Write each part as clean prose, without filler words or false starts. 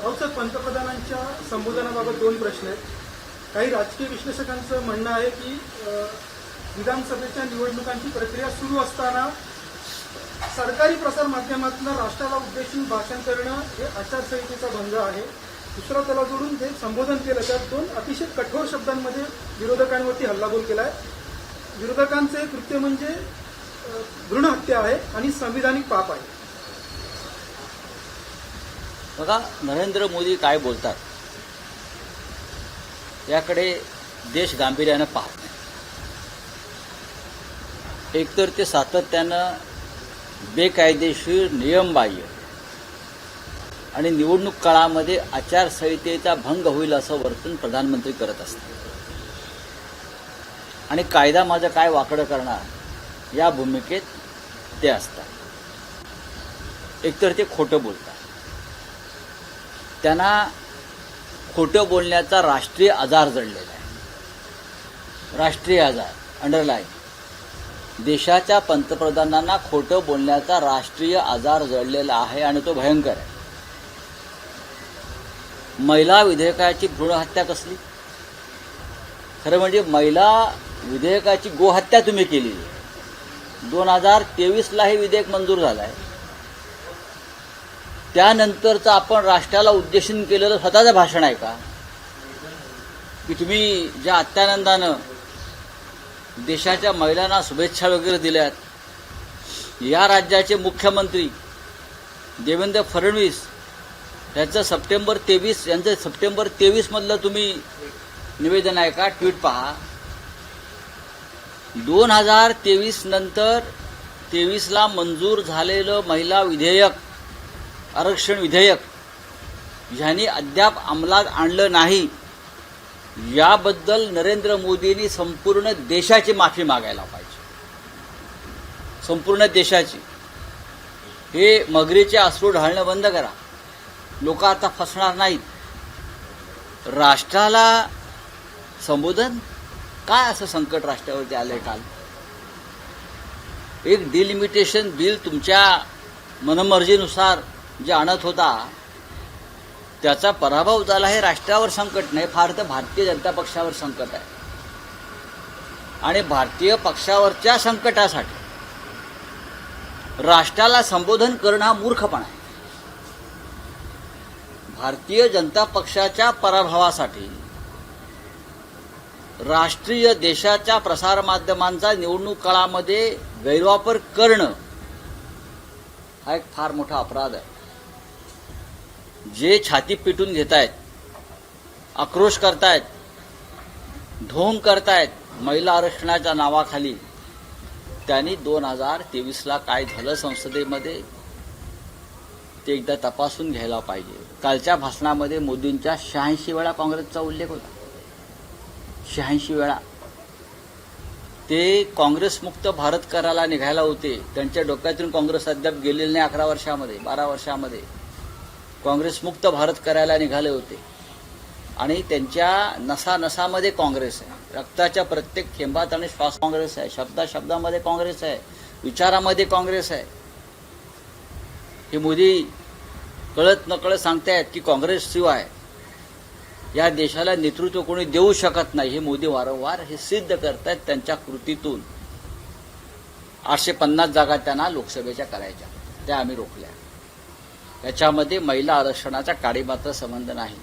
Sir, पंतप्रधानांच्या संबोधनाबाबत दोन प्रश्न आहेत. काही राजकीय विश्लेषकांचं म्हणणं आहे की विधानसभेच्या निवडणुकांची प्रक्रिया सुरू असताना सरकारी प्रसार माध्यमातून राष्ट्राला उद्देशून भाषण करणं हे आचारसंहितेचा भंग आहे. दुसरा त्याला जोडून जे संबोधन केलं त्यात दोन अतिशय कठोर शब्दांमध्ये विरोधकांवरती हल्लाबोल केला आहे. विरोधकांचे कृत्य म्हणजे भ्रूण हत्या आहे आणि संविधानिक पाप आहे. बघा, नरेंद्र मोदी काय बोलतात याकडे देश गांभीर्यानं पाहत नाही. एकतर ते सातत्यानं बेकायदेशीर, नियमबाह्य आणि निवडणूक काळामध्ये आचारसंहितेचा भंग होईल असं वर्तन प्रधानमंत्री करत असतात आणि कायदा माझं काय वाकडं करणार या भूमिकेत ते असतात. एकतर ते खोटं बोलतात. त्यांना खोटं बोलण्याचा राष्ट्रीय आजार जडलेला आहे. राष्ट्रीय आजार अंडरलाईन. देशाच्या पंतप्रधानांना खोटं बोलण्याचा राष्ट्रीय आजार जडलेला आहे आणि तो भयंकर आहे. महिला विधेयकाची भ्रूणहत्या कसली? खरं म्हणजे महिला विधेयकाची गोहत्या तुम्ही केली. 2023ला हे विधेयक मंजूर झालं आहे. त्यानंतरचं आपण राष्ट्राला उद्देशून केलेलं स्वतःचं भाषण आहे का? की तुम्ही ज्या अत्यानंदानं देशाच्या महिलांना शुभेच्छा वगैरे दिल्यात, या राज्याचे मुख्यमंत्री देवेंद्र फडणवीस यांचं सप्टेंबर 23 मधलं तुम्ही निवेदन आहे का? ट्विट पहा. 2023 नंतर 23ला मंजूर झालेलं महिला विधेयक, आरक्षण विधेयक ह्यांनी अद्याप अंमलात आणलं नाही. याबद्दल नरेंद्र मोदींनी संपूर्ण देशाची माफी मागायला पाहिजे. संपूर्ण देशाची. हे मगरीचे अश्रू ढाळणं बंद करा. लोक आता फसणार नाहीत. राष्ट्राला संबोधन काय असं संकट राष्ट्रावरती आलंय काल? एक डिलिमिटेशन बिल तुमच्या मनमर्जीनुसार जे आणत होता त्याचा पराभव झाला. हे राष्ट्रावर संकट नाही, फार तर भारतीय जनता पक्षावर संकट आहे. आणि भारतीय पक्षावरच्या संकटासाठी राष्ट्राला संबोधन करणं हा मूर्खपणा आहे. भारतीय जनता पक्षाच्या पराभवासाठी राष्ट्रीय देशाच्या प्रसारमाध्यमांचा निवडणूक काळामध्ये गैरवापर करणं हा एक फार मोठा अपराध आहे. जे छाती पिटून घेत आहेत, आक्रोश करतायत, ढोंग करतायत महिला आरक्षणाच्या नावाखाली, त्यांनी 2023ला काय झालं संसदेमध्ये ते एकदा तपासून घ्यायला पाहिजे. कालच्या भाषणामध्ये मोदींच्या 86 वेळा काँग्रेसचा उल्लेख होता. 86 वेळा. ते काँग्रेसमुक्त भारत करायला निघायला होते. त्यांच्या डोक्यातून काँग्रेस अद्याप गेलेले नाही. 11 वर्षामध्ये 12 वर्षामध्ये काँग्रेसमुक्त भारत करायला निघाले होते. आणि त्यांच्या नसानसामध्ये काँग्रेस आहे. रक्ताच्या प्रत्येक थेंबात आणि श्वास काँग्रेस आहे. शब्दामध्ये काँग्रेस आहे. विचारामध्ये काँग्रेस आहे. हे मोदी कळत नकळत सांगतायत की काँग्रेसशिवाय या देशाला नेतृत्व कोणी देऊ शकत नाही. हे मोदी वारंवार हे सिद्ध करतायत त्यांच्या कृतीतून. 850 जागा त्यांना लोकसभेच्या करायच्या, त्या आम्ही रोखल्या. याच्यामध्ये महिला आरक्षणाचा काडीमात्र संबंध नाही.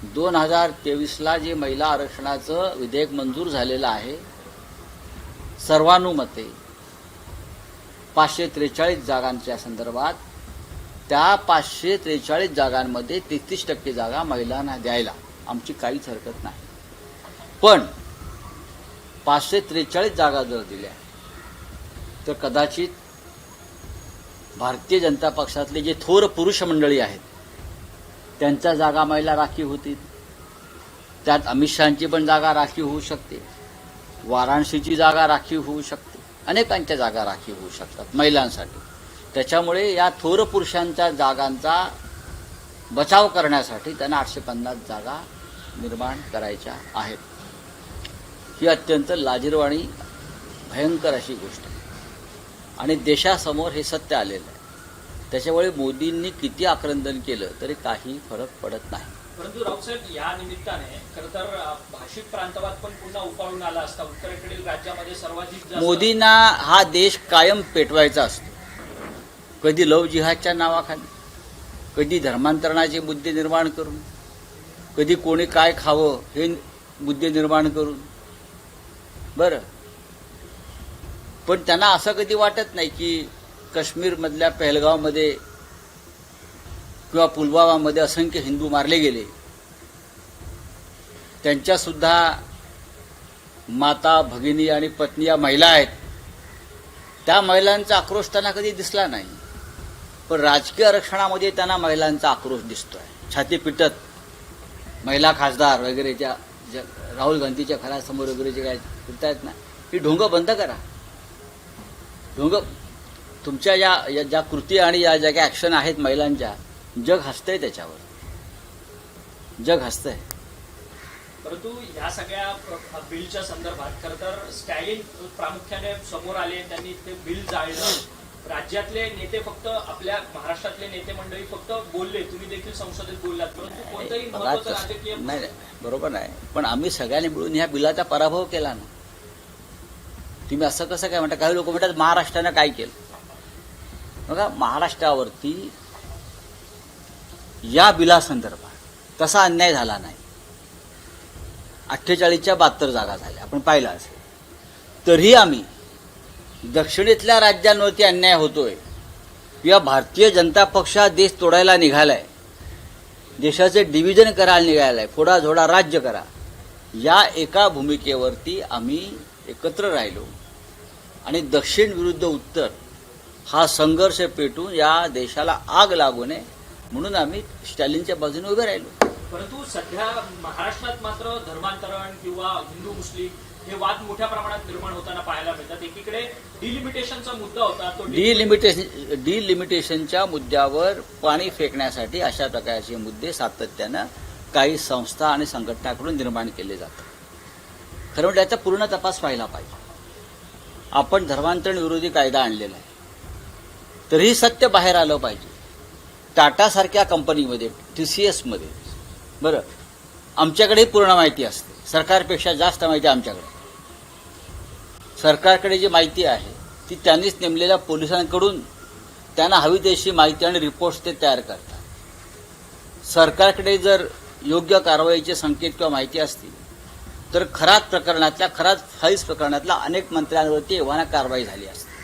2023ला जे महिला आरक्षणाचं विधेयक मंजूर झालेलं आहे, सर्वानुमते 543 जागांच्या संदर्भात, त्या 543 जागांमध्ये 33% जागा महिलांना द्यायला आमची काहीच हरकत नाही. पण 543 जागा जर दिल्या तर कदाचित भारतीय जनता पक्षातले जे थोर पुरुष मंडळी आहेत त्यांच्या जागा महिला राखीव होतील. त्यात अमित शहांची पण जागा राखीव होऊ शकते. वाराणसीची जागा राखीव होऊ शकते. अनेकांच्या जागा राखीव होऊ शकतात महिलांसाठी. त्याच्यामुळे या थोर पुरुषांच्या जागांचा बचाव करण्यासाठी त्यांना 850 जागा निर्माण करायच्या आहेत. ही अत्यंत लाजिरवाणी भयंकर अशी गोष्ट आहे आणि देशासमोर हे सत्य आलेलं आहे. त्याच्यामुळे मोदींनी किती आक्रंदन केलं तरी काही फरक पडत नाही. परंतु रावसाहेब या निमित्ताने खरं तर भाषिक प्रांतवाद पण पुन्हा उफाळून आला असता. उत्तरेकडील राज्यामध्ये सर्वाधिक जास्त मोदींना हा देश कायम पेटवायचा असतो. कधी लव जिहादच्या नावाखाली, कधी धर्मांतरणाचे मुद्दे निर्माण करून, कधी कोणी काय खावं हे मुद्दे निर्माण करून. बरं, पण त्यांना असं कधी वाटत नाही की काश्मीरमधल्या पहलगावमध्ये किंवा पुलवामामध्ये असंख्य हिंदू मारले गेले, त्यांच्यासुद्धा माता, भगिनी आणि पत्नी या महिला आहेत. त्या महिलांचा आक्रोश त्यांना कधी दिसला नाही. पण राजकीय आरक्षणामध्ये त्यांना महिलांचा आक्रोश दिसतोय. छाती पिटत महिला खासदार वगैरे ज्या राहुल गांधीच्या घरासमोर वगैरे जे काय फिरतायत ना, ही ढोंग बंद करा. ढोंग तुमच्या या ज्या कृती आणि या ज्या काही ऍक्शन आहेत महिलांच्या, जग हसतंय त्याच्यावर, जग हसतंय. परंतु या सगळ्या बिलच्या संदर्भात खरं तर स्टॅलिन प्रामुख्याने समोर आले. त्यांनी ते बिल जाळलं. राज्यातले नेते फक्त आपल्या महाराष्ट्रातले नेते मंडळी फक्त बोलले, तुम्ही देखील संसदेत बोललात, परंतु कोणतंही महत्त्वाचं राजकीय नाही, बरोबर नाही. पण आम्ही सगळ्यांनी मिळून ह्या बिलाचा पराभव केला ना. तुम्ही असं कसं काय म्हणता? काही लोक म्हणतात महाराष्ट्रानं काय केलं. बघा, महाराष्ट्रावरती या बिलासंदर्भात तसा अन्याय झाला नाही. 48च्या 72 जागा झाल्या, आपण पाहिलं असेल. तरीही आम्ही दक्षिणेतल्या राज्यांवरती अन्याय होतोय किंवा भारतीय जनता पक्ष हा देश तोडायला निघालाय, देशाचे डिव्हिजन करायला निघालाय, फोडाझोडा राज्य करा, या एका भूमिकेवरती आम्ही एकत्र राहिलो आणि दक्षिण विरुद्ध उत्तर हा संघर्ष पेटून या देशाला आग लागू नये म्हणून आम्ही स्टॅलिनच्या बाजूने उभे राहिलो. परंतु सध्या महाराष्ट्रात मात्र धर्मांतरण किंवा हिंदू मुस्लिम हे वाद मोठ्या प्रमाणात निर्माण होताना पाहायला मिळतात. एकीकडे डिलिमिटेशनचा मुद्दा होता, तो डिलिमिटेशनच्या मुद्द्यावर पाणी फेकण्यासाठी अशा प्रकारचे मुद्दे सातत्यानं काही संस्था आणि संघटनाकडून निर्माण केले जातात. खरं म्हणजे याचा पूर्ण तपास व्हायला पाहिजे. आपण धर्मांतरण विरोधी कायदा आणलेला आहे, तरीही सत्य बाहेर आलं पाहिजे. टाटासारख्या कंपनीमध्ये, TCS मध्ये, बरं, आमच्याकडेही पूर्ण माहिती असते, सरकारपेक्षा जास्त माहिती आमच्याकडे. सरकारकडे जी माहिती आहे ती त्यांनीच नेमलेल्या पोलिसांकडून त्यांना हवी तशी माहिती आणि रिपोर्ट्स ते तयार करतात. सरकारकडे जर योग्य कारवाईचे संकेत किंवा माहिती असतील तर खरात फाईल्स प्रकरणातल्या अनेक मंत्र्यांवरती एव्हाना कारवाई झाली असते.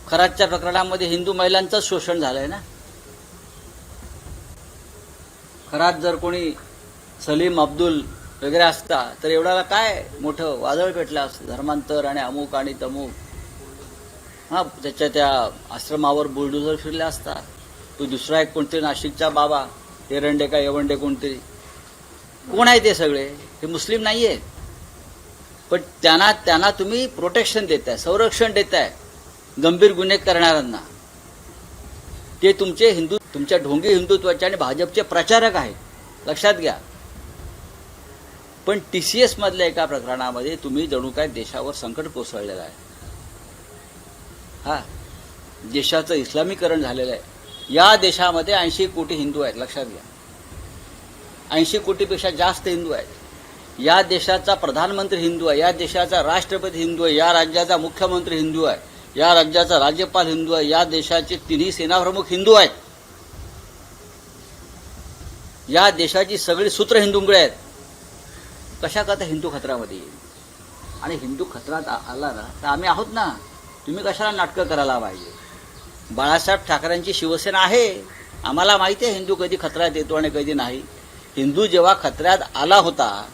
खरातच्या प्रकरणामध्ये हिंदू महिलांचंच शोषण झालंय ना. खरात जर कोणी सलीम अब्दुल वगैरे असता तर एवढ्याला काय मोठं वादळ पेटलं असतं. धर्मांतर आणि अमुक आणि तमुक, हा, त्याच्या त्या आश्रमावर बुलडोझर फिरले असता. तो दुसरा एक कोणतरी नाशिकचा बाबा, एरंडे का येवंडे कोणतरी, कोण आहे ते सगळे? हे मुस्लिम नाही आहेत. पण त्यांना तुम्ही प्रोटेक्शन देताय, संरक्षण देताय गंभीर गुन्हे करणाऱ्यांना. ते तुमच्या ढोंगी हिंदुत्वाचे आणि भाजपचे प्रचारक आहेत, लक्षात घ्या. पण TCS मधल्या एका प्रकरणामध्ये तुम्ही जणू काय देशावर संकट कोसळलेलं आहे. हा, देशाचं इस्लामीकरण झालेलं आहे. या देशामध्ये 80 कोटी हिंदू आहेत, लक्षात घ्या. 80 कोटीपेक्षा जास्त हिंदू आहेत. या देशाचा प्रधानमंत्री हिंदू आहे, या देशाचा राष्ट्रपती हिंदू आहे, या राज्याचा मुख्यमंत्री हिंदू आहे, या राज्याचा राज्यपाल हिंदू आहे, या देशाचे तिन्ही सेनाप्रमुख हिंदू आहेत, या देशाची सगळी सूत्र हिंदूंकडे आहेत. कशा करता हिंदू खतरामध्ये येईल? आणि हिंदू खतरात आला ना तर आम्ही आहोत ना. तुम्ही कशाला नाटकं करायला पाहिजे? बाळासाहेब ठाकरेंची शिवसेना आहे, आम्हाला माहिती आहे हिंदू कधी खतऱ्यात येतो आणि कधी नाही. हिंदू जेव्हा खतऱ्यात आला होता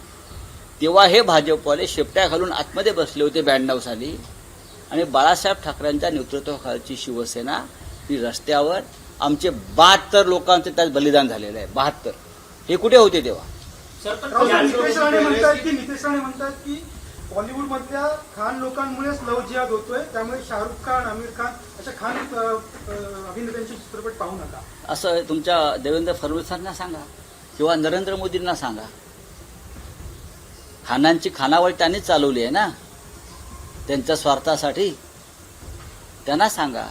तेव्हा हे भाजपवाले शेपट्या घालून आतमध्ये बसले होते 92 साली, आणि बाळासाहेब ठाकरेंच्या नेतृत्वाखालची शिवसेना ही रस्त्यावर, आमचे 72 लोकांचे त्यात बलिदान झालेलं आहे. 72. हे कुठे होते तेव्हा? नितेश राणे म्हणतात की बॉलिवूडमधल्या खान लोकांमुळेच लव जिहाद होतोय, त्यामुळे शाहरुख खान, आमिर खान अशा खान अभिनेत्यांचे चित्रपट पाहू नका. असं तुमच्या देवेंद्र फडणवीसांना सांगा किंवा नरेंद्र मोदींना सांगा. खानांची खानावळ त्यांनीच चालवली आहे ना त्यांच्या स्वार्थासाठी. त्यांना सांगा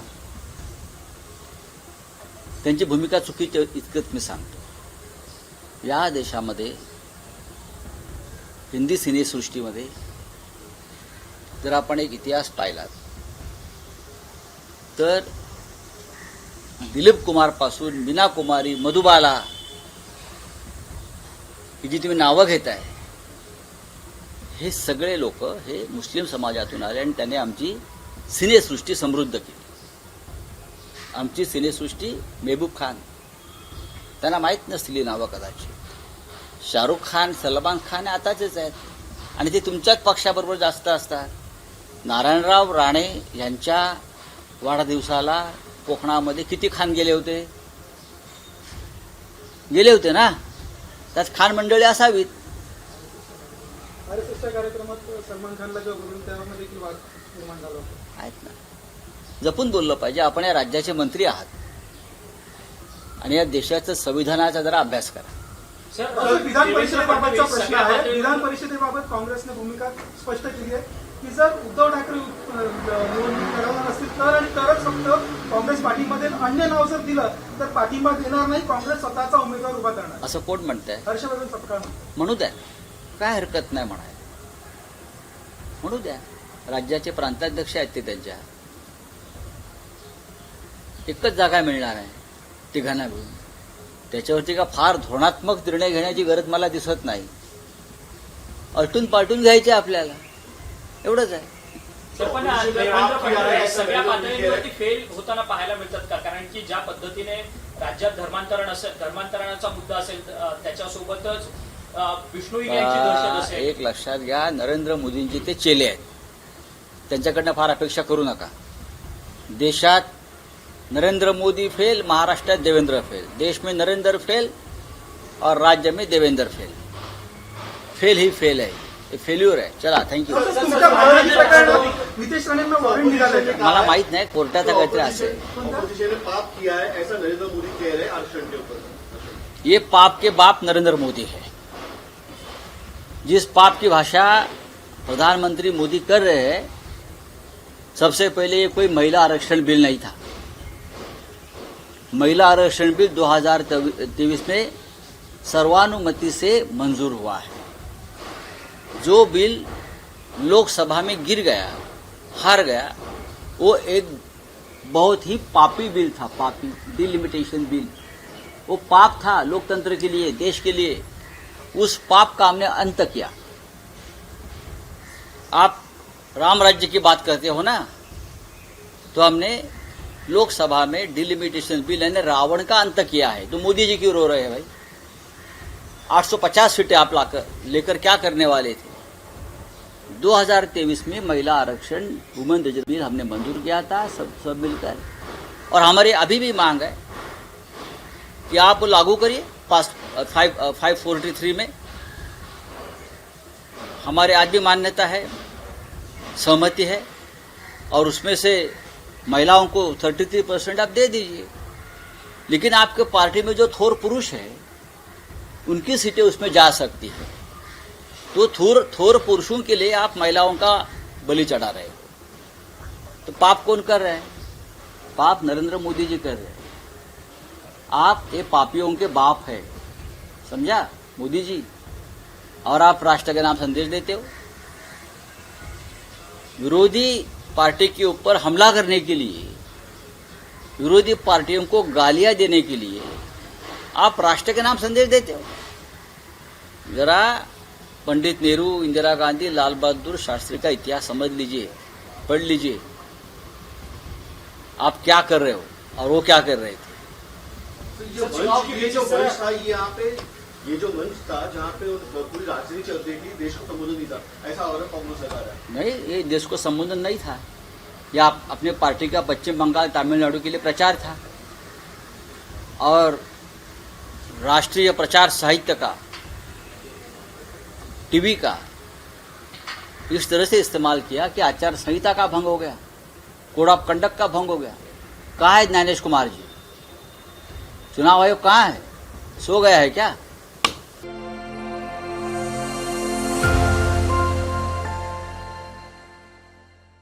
त्यांची भूमिका चुकीची इतकंच मी सांगतो. या देशामध्ये हिंदी सिनेसृष्टीमध्ये जर आपण एक इतिहास पाहिला तर दिलीप कुमारपासून मीना कुमारी, मधुबाला ही जी तुम्ही नावं घेताय, हे सगळे लोक हे मुस्लिम समाजातून आले आणि त्याने आमची सिनेसृष्टी समृद्ध केली. आमची सिनेसृष्टी मेहबूब खान, त्यांना माहीत नसतील ही नावं कदाचित. शाहरुख खान, सलमान खान आताचेच आहेत आणि ते तुमच्याच पक्षाबरोबर जास्त असतात. नारायणराव राणे यांच्या वाढदिवसाला कोकणामध्ये किती खान गेले होते? गेले होते ना. त्यात खान मंडळी असावीत. RSSच्या कार्यक्रमात सलमान खानला जेव्हा बोलून त्यामध्ये देखील वाद निर्माण झाला होता. आहेत ना. जपून बोललं पाहिजे. आपण या राज्याचे मंत्री आहात आणि या देशाचं संविधानाचा जरा अभ्यास करा. तर विधान परिषदेबाबतचा प्रश्न आहे. विधान परिषदेबाबत काँग्रेसने भूमिका स्पष्ट केली आहे की जर उद्धव ठाकरे निवडणूक लढवणार असतील तर आणि तरच फक्त काँग्रेस पाठिंबा देईल. अन्य नाव जर दिलं तर पाठिंबा देणार नाही, काँग्रेस स्वतःचा उमेदवार उभा करणार. असं कोण म्हणतंय? हर्षवर्धन सपकाळ म्हणू द्या, काय हरकत नाही म्हणाय, म्हणू द्या. राज्याचे प्रांताध्यक्ष आहेत ते. त्यांच्या एकच जागा मिळणार आहे तिघांना मिळून. त्याच्यावरती का फार धोरणात्मक निर्णय घेण्याची गरज मला दिसत नाही. अटून पाटून घ्यायचे आपल्याला, एवढंच आहे. पण देवेंद्र फडणवीस सगळ्या पातळींवरती फेल होताना पाहायला मिळतात का? कारण की ज्या पद्धतीने राज्यात धर्मांतरणाचा मुद्दा असेल, त्याच्यासोबतच विष्णू यांची दहशत असेल. एक लक्षात घ्या, नरेंद्र मोदींचे ते चेले आहेत. त्यांच्याकडनं फार अपेक्षा करू नका. देशात नरेंद्र मोदी फेल, महाराष्ट्रात देवेंद्र फेल. देश में नरेंद्र फेल और राज्य में देवेंद्र फेल. फेल ही फेल है, ये फेल्युअर आहे. चला, थँक्यू. तुमच्या महाराणी प्रकरणात नितेश राणेंना वॉरंट निघाले. मला माहित नाही, कोर्टाचा काहीतरी असेल. ऑपोजिशन ने पाप किया है ऐसा नरेंद्र मोदी कह रहे हैं आरक्षण के ऊपर. ये पाप के बाप नरेंद्र मोदी है. जिस पाप की भाषा प्रधानमंत्री मोदी कर रहे हैं, सबसे पहले ये कोई महिला आरक्षण बिल नहीं था. महिला आरक्षण बिल 2023 में सर्वानुमति से मंजूर हुआ है. जो बिल लोकसभा में गिर गया, हार गया, वो एक बहुत ही पापी बिल था. पापी डिलिमिटेशन बिल, वो पाप था लोकतंत्र के लिए, देश के लिए. उस पाप का हमने अंत किया. आप राम राज्य की बात करते हो ना, तो हमने लोकसभा में डिलिमिटेशन बिल यानी रावण का अंत किया है. तो मोदी जी क्यों रो रहे हैं भाई? 850 सीटें आप लेकर क्या करने वाले थे? 2023 में महिला आरक्षण वुमेन रिजर्व बिल हमने मंजूर किया था सब मिलकर. और हमारी अभी भी मांग है कि आप लागू करिए. 543 में हमारे आज भी मान्यता है, सहमति है, और उसमें से महिलाओं को 33% आप दे दीजिए. लेकिन आपके पार्टी में जो थोर पुरुष है, उनकी सीटें उसमें जा सकती है. तो थोर पुरुषों के लिए आप महिलाओं का बलि चढ़ा रहे हो. तो पाप कौन कर रहे हैं? पाप नरेंद्र मोदी जी कर रहे हैं. आप ये पापियों के बाप है, समझा मोदी जी. और आप राष्ट्र के नाम संदेश देते हो. विरोधी पार्टी के ऊपर हमला करने के लिए, विरोधी पार्टियों को गालियां देने के लिए आप राष्ट्र के नाम संदेश देते हो. जरा पंडित नेहरू, इंदिरा गांधी, लाल बहादुर शास्त्री का इतिहास समझ लीजिए, पढ़ लीजिए. आप क्या कर रहे हो और वो क्या कर रहे थे. ये जो मंच था, ये जो मंच था जहाँ पे पूरी राजनीति चल रही थी, देश को संबोधन नहीं था, ऐसा और कांग्रेस सरकार है. नहीं, ये देश को संबोधन नहीं था. या अपने पार्टी का पश्चिम बंगाल, तमिलनाडु के लिए प्रचार था और राष्ट्रीय प्रचार साहित्य का, टीवी का इस तरह से इस्तेमाल किया कि आचार संहिता का भंग हो गया, कोड ऑफ कंडक्ट का भंग हो गया. कहाँ है ज्ञानेश कुमार जी? चुनाव आयोग कहाँ है? सो गया है क्या?